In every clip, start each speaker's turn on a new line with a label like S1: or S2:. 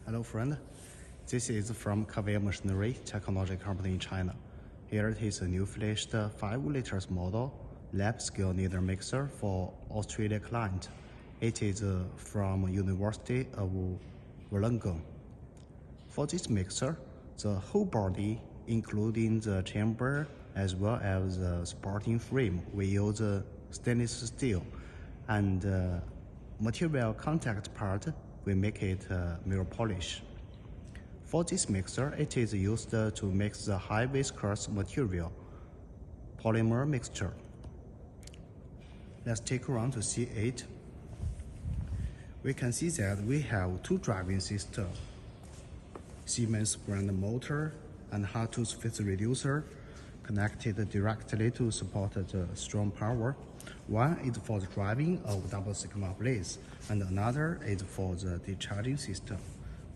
S1: Hello friend, this is from Conveyor Machinery Technology Company in China. Here it is a new finished 5 liters model lab scale needle mixer for Australia client. It is from University of Wollongong. For this mixer, the whole body, including the chamber as well as the supporting frame, we use stainless steel, and material contact part we make it mirror polish. For this mixer, it is used to mix the high viscous material polymer mixture. Let's take a run to see it. We can see that we have 2 driving systems, Siemens brand motor and hard-tooth phase reducer connected directly to support the strong power. One is for the driving of double sigma blades, and another is for the discharging system.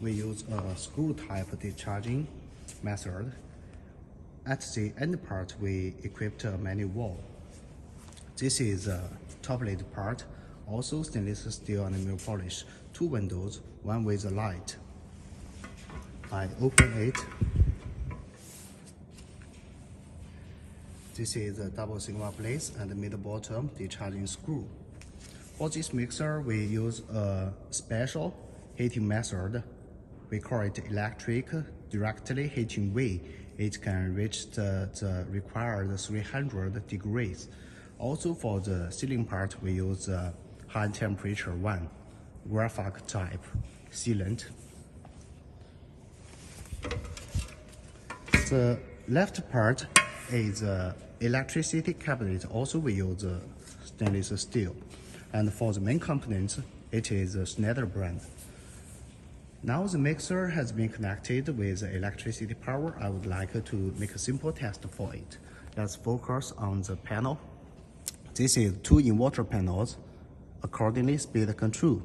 S1: We use a screw-type discharging method. At the end part, we equipped a manual valve. This is the top lid part, also stainless steel and mirror polish. 2 windows, one with a light. I open it. This is the double sigma blades and mid-bottom discharging screw. For this mixer, we use a special heating method. We call it electric directly heating way. It can reach the required 300 degrees. Also for the sealing part, we use high temperature one, graphite type sealant. The left part is electricity cabinet. Also we use stainless steel. And for the main components, it is Schneider brand. Now the mixer has been connected with electricity power. I would like to make a simple test for it. Let's focus on the panel. This is 2 inverter panels, accordingly speed control.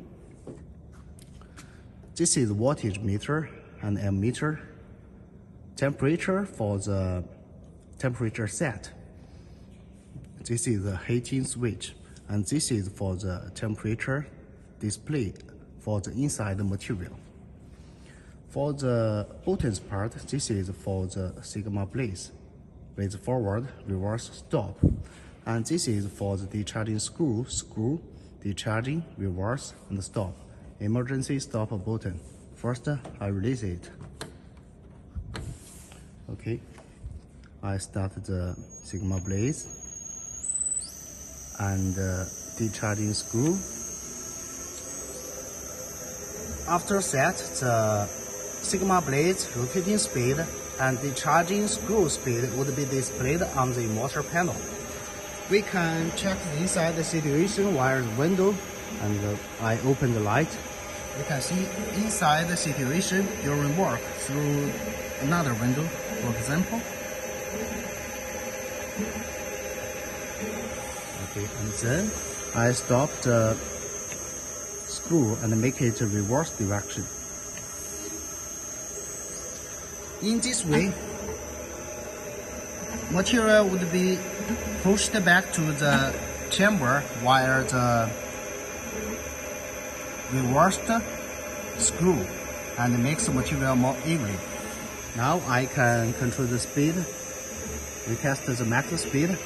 S1: This is voltage meter and ammeter. Temperature for the temperature set. This is the heating switch, and this is for the temperature display for the inside material. For the buttons part, this is for the sigma blades with forward, reverse, stop. And this is for the discharging screw, discharging, reverse, and stop. Emergency stop button. First, I release it. Okay, I start the sigma blades and discharging screw. After set, the sigma blades rotating speed and discharging screw speed would be displayed on the motor panel. We can check the inside the situation via the window, and I open the light. You can see inside the situation during work through another window, for example. Okay, and then I stop the screw and make it reverse direction. In this way, material would be pushed back to the chamber via the reversed screw and makes the material more even. Now I can control the speed. We test the max speed.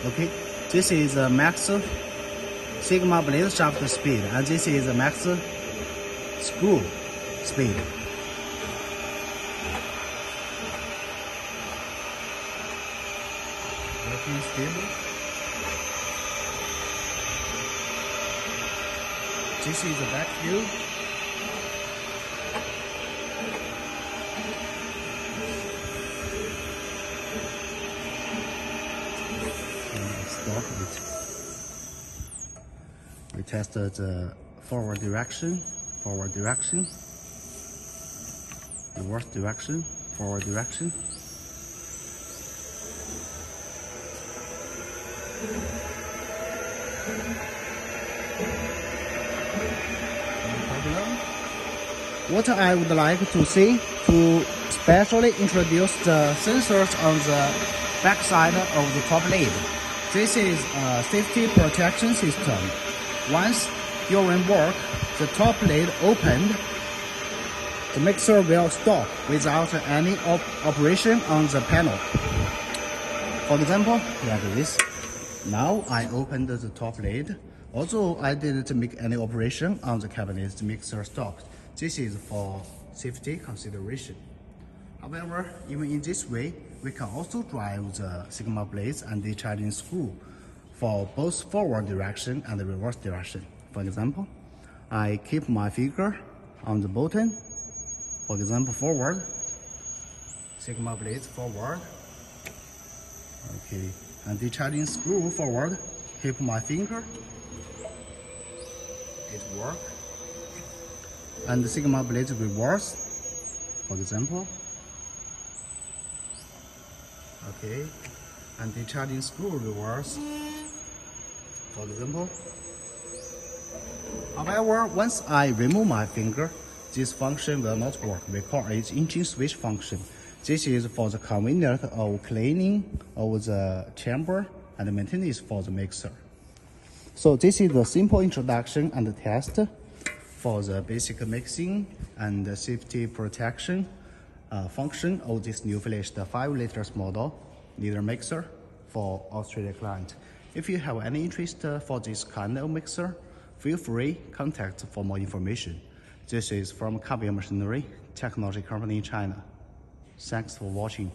S1: Okay, this is the max sigma blade shaft speed, and this is the max screw speed. Working stable. This is the back view. Stop it. We tested the forward direction, reverse direction, forward direction. What I would like to see to specially introduce the sensors on the back side of the top lid. This is a safety protection system. Once during work, the top lid opened, the mixer will stop without any operation on the panel. For example, like this. Now I opened the top lid. Although I didn't make any operation on the cabinet, the mixer stopped. This is for safety consideration. However, even in this way, we can also drive the sigma blades and discharging screw for both forward direction and reverse direction. For example, I keep my finger on the button. For example, forward, sigma blades forward. Okay, and discharging screw forward, keep my finger. It works. And the sigma blades reverse, for example. Okay, and discharging screw reverse, for example. However, once I remove my finger, this function will not work. We call it engine switch function. This is for the convenience of cleaning of the chamber and maintenance for the mixer. So this is the simple introduction and the test for the basic mixing and the safety protection function of this new finished 5 liters model liter mixer for Australia client. If you have any interest for this kind of mixer, feel free contact for more information. This is from Kabian Machinery Technology Company in China. Thanks for watching.